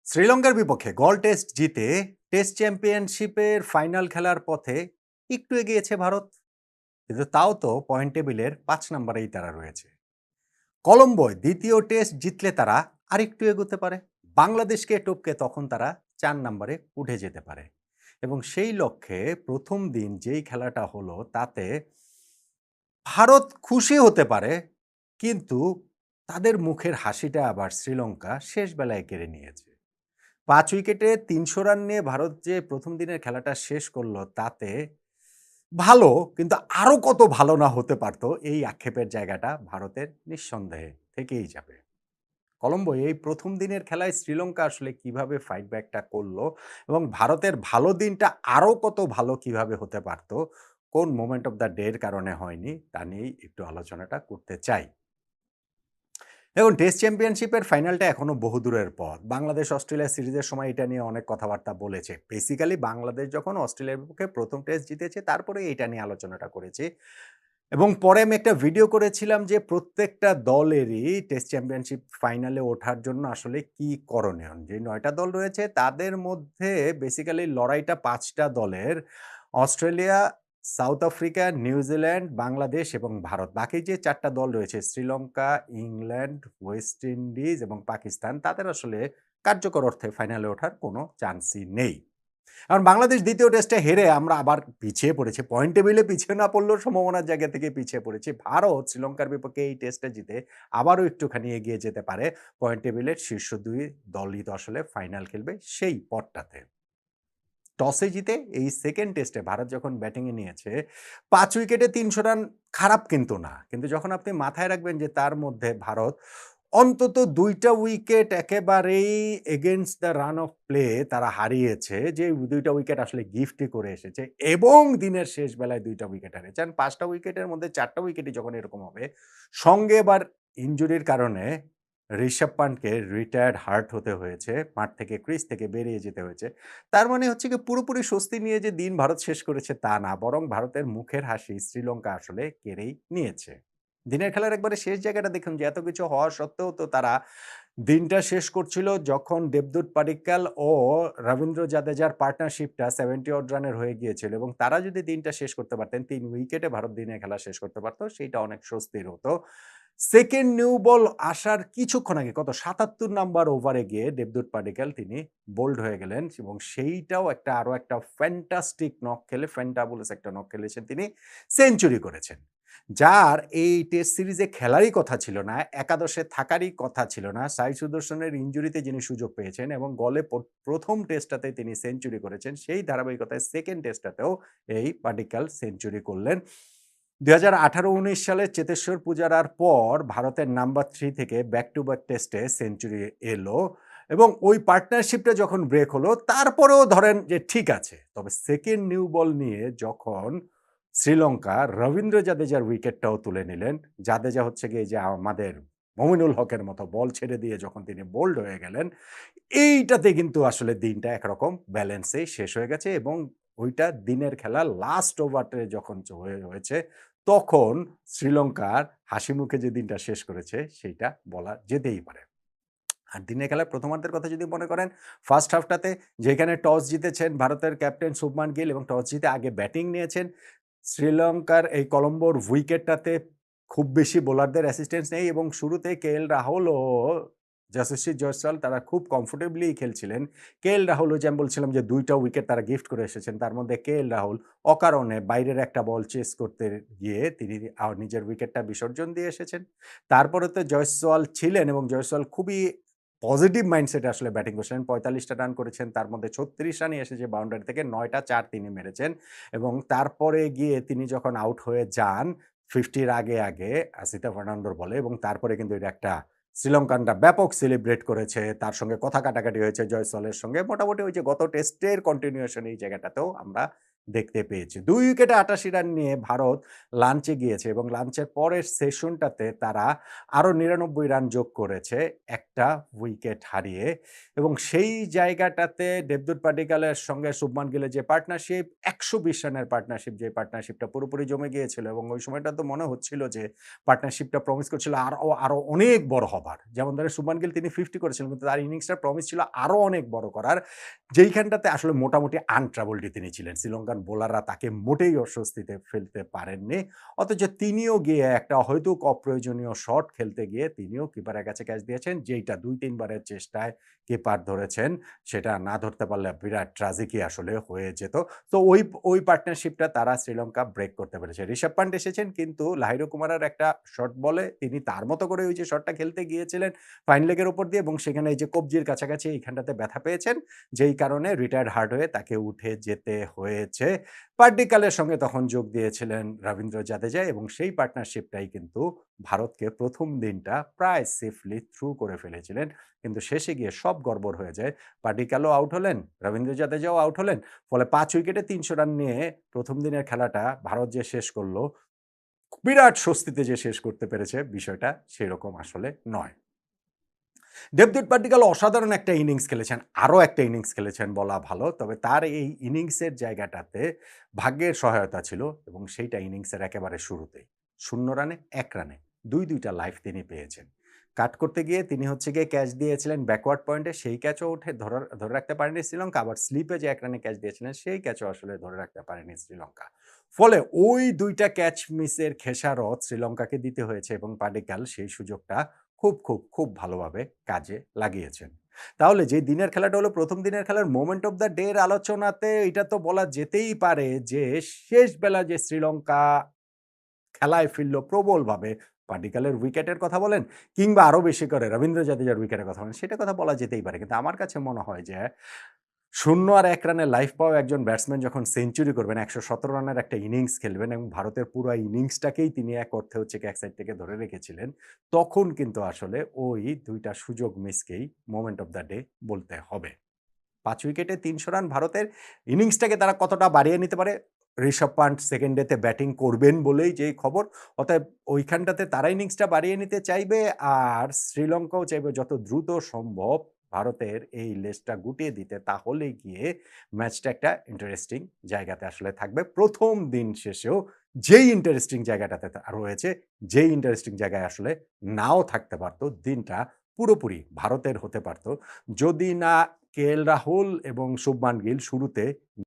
শ্রীলঙ্কার বিপক্ষে গল টেস্ট জিতে টেস্ট চ্যাম্পিয়নশিপের ফাইনাল খেলার পথে একটু এগিয়েছে ভারত, কিন্তু তাও তো পয়েন্ট টেবিলের 5 নম্বরেই তারা রয়েছে। কলম্বোয় দ্বিতীয় টেস্ট জিতলে তারা আরেকটু এগোতে পারে, বাংলাদেশকে টপকে তখন তারা 4 নম্বরে উঠে যেতে পারে। এবং সেই লক্ষ্যে প্রথম দিন যেই খেলাটা হলো তাতে ভারত খুশি হতে পারে, কিন্তু তাদের মুখের হাসিটা আবার শ্রীলঙ্কা শেষ বেলায় কেড়ে নিয়েছে। 5 উইকেটে ৩০০ রান নিয়ে ভারত যে প্রথম দিনের খেলাটা শেষ করলো তাতে ভালো, কিন্তু আরো কত ভালো না হতে পারতো, এই আক্ষেপের জায়গাটা ভারতের নিঃসন্দেহে থেকেই যাবে। কলম্বো এই প্রথম দিনের খেলায় শ্রীলঙ্কা আসলে কিভাবে ফাইট ব্যাকটা করলো এবং ভারতের ভালো দিনটা আরো কত ভালো কিভাবে হতে পারতো, কোন মোমেন্ট অফ দ্য ডে এর কারণে হয়নি, তা নিয়েই একটু আলোচনাটা করতে চাই। দেখুন, টেস্ট চ্যাম্পিয়নশিপের ফাইনালটা এখনো বহুদূরের পথ। বাংলাদেশ অস্ট্রেলিয়া সিরিজের সময় এটা নিয়ে অনেক কথাবার্তা বলেছে। বেসিক্যালি বাংলাদেশ যখন অস্ট্রেলিয়ার বিপক্ষে প্রথম টেস্ট জিতেছে তারপরে এটা নিয়ে আলোচনাটা করেছি। এবং পরে আমি একটা ভিডিও করেছিলাম যে প্রত্যেকটা দলেরই টেস্ট চ্যাম্পিয়নশিপ ফাইনালে ওঠার জন্য আসলে কি করণীয়। যে ৯টা দল রয়েছে তাদের মধ্যে বেসিক্যালি লড়াইটা ৫টা দলের। Australia, south Africa, New Zealand, Bangladesh এবং ভারত। বাকি যে ৪টা দল রয়েছে শ্রীলঙ্কা, ইংল্যান্ড, ওয়েস্ট ইন্ডিজ এবং পাকিস্তান, তাদের আসলে কার্যকর অর্থে ফাইনালে ওঠার কোনো চান্সই নেই। কারণ বাংলাদেশ দ্বিতীয় টেস্টে হেরে আমরা আবার পিছিয়ে পড়েছি। পয়েন্ট টেবিলে পিছিয়ে না পড়লেও সম্ভাবনার জায়গা থেকে পিছিয়ে পড়েছি। ভারত শ্রীলঙ্কার বিপক্ষে এই টেস্টে জিতে আবারও একটুখানি এগিয়ে যেতে পারে। পয়েন্ট টেবিলের শীর্ষ ২ দলই তো আসলে ফাইনাল খেলবে সেই পথটাতে। টসে জিতে এই সেকেন্ড টেস্টে ভারত যখন ব্যাটিংয়ে নিয়েছে, ৫ উইকেটে ৩০০ রান খারাপ কিন্তু না। কিন্তু যখন আপনি মাথায় রাখবেন যে তার মধ্যে ভারত অন্তত ২টা উইকেট একেবারেই against the run of play তারা হারিয়েছে, যে ২টা উইকেট আসলে গিফটই করে এসেছে এবং দিনের শেষ বেলায় ২টা উইকেট হারিয়েছে। ৫টা উইকেটের মধ্যে ৪টা উইকেটই যখন এরকম হবে, সঙ্গে এবার ইনজুরির কারণে ঋষভ পান্টকে রিটায়ার্ড হার্ট হতে হয়েছে, মাঠ থেকে ক্রিজ থেকে বেরিয়ে যেতে হয়েছে। তার মানে হচ্ছে গিয়ে পুরোপুরি স্বস্তি নিয়ে যে দিন ভারত শেষ করেছে তা না, বরং ভারতের মুখের হাসি শ্রীলঙ্কা আসলে কেড়েই নিয়েছে। দিনের খেলার একবারে শেষ জায়গাটা দেখুন, যে এত কিছু হওয়া সত্ত্বেও তো তারা দিনটা শেষ করছিল যখন দেবদূত পাডিক্কাল ও রবীন্দ্র জাদেজার পার্টনারশিপটা 70 অড রানের হয়ে গিয়েছিল এবং তারা যদি দিনটা শেষ করতে পারতেন, ৩ উইকেটে ভারত দিনের খেলা শেষ করতে পারত, সেইটা অনেক স্বস্তির হতো। সেকেন্ড নিউ বল আসার কিছুক্ষণ আগে কত ৭৭ নাম্বার ওভারে গিয়ে দেবদূত পাডিক্কাল তিনি বোল্ড হয়ে গেলেন এবং সেইটাও একটা আরো একটা ফ্যান্টাস্টিক নক খেলে, ফ্যান্টাবুলাস একটা নক খেলেছেন, তিনি সেঞ্চুরি করেছেন। যার এই টেস্ট সিরিজে খেলারই কথা ছিল না, একাদশে থাকারই কথা ছিল না। সাই সুদর্শনের ইনজুরিতে যিনি সুযোগ পেয়েছেন এবং গলে প্রথম টেস্টটাতে তিনি সেঞ্চুরি করেছেন, সেই ধারাবাহিকতায় সেকেন্ড টেস্টটাতেও এই পাডিক্কাল সেঞ্চুরি করলেন। ২০১৮-১৯ সালে চেতেশ্বর পূজারার পর ভারতের নাম্বার ৩ থেকে ব্যাক টু ব্যাক টেস্টে সেঞ্চুরি এলো এবং ওই পার্টনারশিপটা যখন ব্রেক হলো তারপরেও ধরেন যে ঠিক আছে। তবে সেকেন্ড নিউ বল নিয়ে যখন শ্রীলঙ্কা রবীন্দ্র জাদেজার উইকেটটাও তুলে নিলেন, জাদেজা হচ্ছে গিয়ে যে আমাদের মমিনুল হকের মতো বল ছেড়ে দিয়ে যখন তিনি বোল্ড হয়ে গেলেন, এইটাতে কিন্তু আসলে দিনটা একরকম ব্যালেন্সেই শেষ হয়ে গেছে এবং ওইটা দিনের খেলা লাস্ট ওভারে যখন হয়েছে তখন শ্রীলঙ্কার হাসি মুখে যে দিনটা শেষ করেছে সেইটা বলা যেতেই পারে। আর দিনের খেলার প্রথমার্ধের কথা যদি মনে করেন, ফার্স্ট হাফটাতে যেখানে টস জিতেছেন ভারতের ক্যাপ্টেন শুভমান গিল এবং টস জিতে আগে ব্যাটিং নিয়েছেন, শ্রীলঙ্কার এই কলম্বোর উইকেটটাতে খুব বেশি বোলারদের অ্যাসিস্ট্যান্স নেই এবং শুরুতে কেএল রাহুল ও যশস্বী জয়সওয়াল তারা খুব কমফোর্টেবলি খেলছিলেন। কেএল রাহুল, ওই যে আমি বলছিলাম যে ২টা উইকেট তারা গিফট করে এসেছেন, তার মধ্যে কেএল রাহুল অকারণে বাইরের একটা বল চেস করতে গিয়ে তিনি নিজের উইকেটটা বিসর্জন দিয়ে এসেছেন। তারপরে তো জয়সওয়াল ছিলেন এবং জয়সওয়াল খুবই পজিটিভ মাইন্ডসেটে আসলে ব্যাটিং করছিলেন। ৪৫টা রান করেছেন, তার মধ্যে ৩৬ রানই এসেছে বাউন্ডারি থেকে, ৯টা ৪ তিনি মেরেছেন এবং তারপরে গিয়ে তিনি যখন আউট হয়ে যান 50-র আগে আসিতা ফার্নান্ডোর বলে এবং তারপরে কিন্তু এটা একটা শ্রীলঙ্কানরা ব্যাপক সেলিব্রেট করেছে। তার সঙ্গে কথা কাটাকাটি হয়েছে জয়সওয়ালের সঙ্গে। মোটামুটি ওই যে গত টেস্টের কন্টিনিউয়েশন এই জায়গাটাতেও আমরা দেখতে পেয়েছি। ২ উইকেটে ৮৮ রান নিয়ে ভারত লাঞ্চে গিয়েছে এবং লাঞ্চের পরের সেশনটাতে তারা আরও ৯৯ রান যোগ করেছে একটা উইকেট হারিয়ে এবং সেই জায়গাটাতে দেবদূত পাডিক্কালের সঙ্গে শুভমান গিলের যে পার্টনারশিপ ১২০ রানের পার্টনারশিপ, যে পার্টনারশিপটা পুরোপুরি জমে গিয়েছিল এবং ওই সময়টা তো মনে হচ্ছিল যে পার্টনারশিপটা প্রমিস করছিল আরও অনেক বড় হবার। যেমন ধরেন শুভমান গিল তিনি 50 করেছিলেন কিন্তু তার ইনিংসটার প্রমিস ছিল আরও অনেক বড় করার। যেইখানটাতে আসলে মোটামুটি আনট্রাবলড তিনি ছিলেন। শ্রীলঙ্কান বোলাররা তাকে মোটেই অস্বস্তিতে ফেলতে পারেননি। অথচ তিনিও গিয়ে একটা অহেতুক অপ্রয়োজনীয় শট খেলতে গিয়ে তিনিও কিপারের কাছে ক্যাচ দিয়েছেন, যেইটা ২-৩ বারের চেষ্টায় কিপার ধরেছেন। সেটা না ধরতে পারলে বিরাট ট্র্যাজেডি আসলে হয়ে যেত। তো ওই পার্টনারশিপটা তারা শ্রীলঙ্কা ব্রেক করতে পেরেছে। ঋষভ পান্ট এসেছেন কিন্তু লাহিরু কুমারের একটা শট বলে তিনি তার মতো করে ওই যে শটটা খেলতে গিয়েছিলেন ফাইন লেগের উপর দিয়ে এবং সেখানে এই যে কবজির কাছাকাছি এইখানটাতে ব্যথা পেয়েছেন। যেই কারণে রিটায়ার্ড হার্ড হয়ে তাকে উঠে যেতে হয়েছে। পাডিক্কালের সঙ্গে তখন যোগ দিয়েছিলেন রবীন্দ্র জাদেজা এবং সেই পার্টনারশিপটাই কিন্তু ভারতকে প্রথম দিনটা প্রায় সেফলি থ্রু করে ফেলেছিলেন। কিন্তু শেষে গিয়ে সব গড়বড় হয়ে যায়। পাডিক্কালও আউট হলেন, রবীন্দ্র জাদেজাও আউট হলেন। ফলে ৫ উইকেটে ৩০০ রান নিয়ে প্রথম দিনের খেলাটা ভারত যে শেষ করল, বিরাট স্বস্তিতে যে শেষ করতে পেরেছে বিষয়টা সেরকম আসলে নয়। দেবদূত পাডিক্কাল অসাধারণ একটা ইনিংস খেলেছেন। আরও একটা ইনিংস খেলেছেন বলা ভালো। তবে তার এই ইনিংসের জায়গাটাতে ভাগ্যের সহায়তা ছিল এবং সেইটা ইনিংসের একেবারে শুরুতেই। ০ রানে ১ রানে ২টা লাইফ তিনি পেয়েছেন। কাট করতে গিয়ে তিনি হচ্ছে গিয়ে ক্যাচ দিয়েছিলেন ব্যাকওয়ার্ড পয়েন্টে, সেই ক্যাচও উঠে ধরে রাখতে পারেনি শ্রীলঙ্কা। আবার স্লিপে যে ১ রানে ক্যাচ দিয়েছিলেন সেই ক্যাচও আসলে ধরে রাখতে পারেনি শ্রীলঙ্কা। ফলে ওই ২টা ক্যাচ মিসের খেসারত শ্রীলঙ্কাকে দিতে হয়েছে এবং পাডিক্কাল সেই সুযোগটা খুব ভালোভাবে কাজে লাগিয়েছেন। তাহলে যে দিনের খেলাটা হলো প্রথম দিনের খেলার মোমেন্ট অফ দ্য ডে এর আলোচনাতে এটা তো বলা যেতেই পারে যে শেষ বেলা যে শ্রীলঙ্কা খেলায় ফিরল প্রবলভাবে, পাডিক্কালের উইকেটের কথা বলেন কিংবা আরও বেশি করে রবীন্দ্র জাদেজার উইকেটের কথা বলেন, সেটার কথা বলা যেতেই পারে। কিন্তু আমার কাছে মনে হয় যে ০ আর ১ রানে লাইফ পাওয়া একজন ব্যাটসম্যান যখন সেঞ্চুরি করবেন, ১১৭ রানের একটা ইনিংস খেলবেন এবং ভারতের পুরা ইনিংসটাকেই তিনি এক অর্থে হচ্ছে এক সাইড থেকে ধরে রেখেছিলেন। তখন কিন্তু আসলে ওই ২ টা সুযোগ মিসকেই মোমেন্ট অফ দ্য ডে বলতে হবে। ৫ উইকেটে ৩০০ রান ভারতের ইনিংসটাকে তারা কতটা বাড়িয়ে নিতে পারে? ঋষভ পান্ট সেকেন্ড ডেতে ব্যাটিং করবেন বলেই যেই খবর। অতএব ওইখানটাতে তারা ইনিংসটা বাড়িয়ে নিতে চাইবে আর শ্রীলঙ্কাও চাইবে যত দ্রুত সম্ভব ভারতের এই লেজটা গুটিয়ে দিতে। তাহলেই গিয়ে ম্যাচটা একটা ইন্টারেস্টিং জায়গাতে আসলে থাকবে। প্রথম দিন শেষেও যেই ইন্টারেস্টিং জায়গাটাতে রয়েছে, যেই ইন্টারেস্টিং জায়গায় আসলে নাও থাকতে পারত, দিনটা পুরোপুরি ভারতের হতে পারত। যদি না কেএল রাহুল এবং শুভমান গিল শুরুতে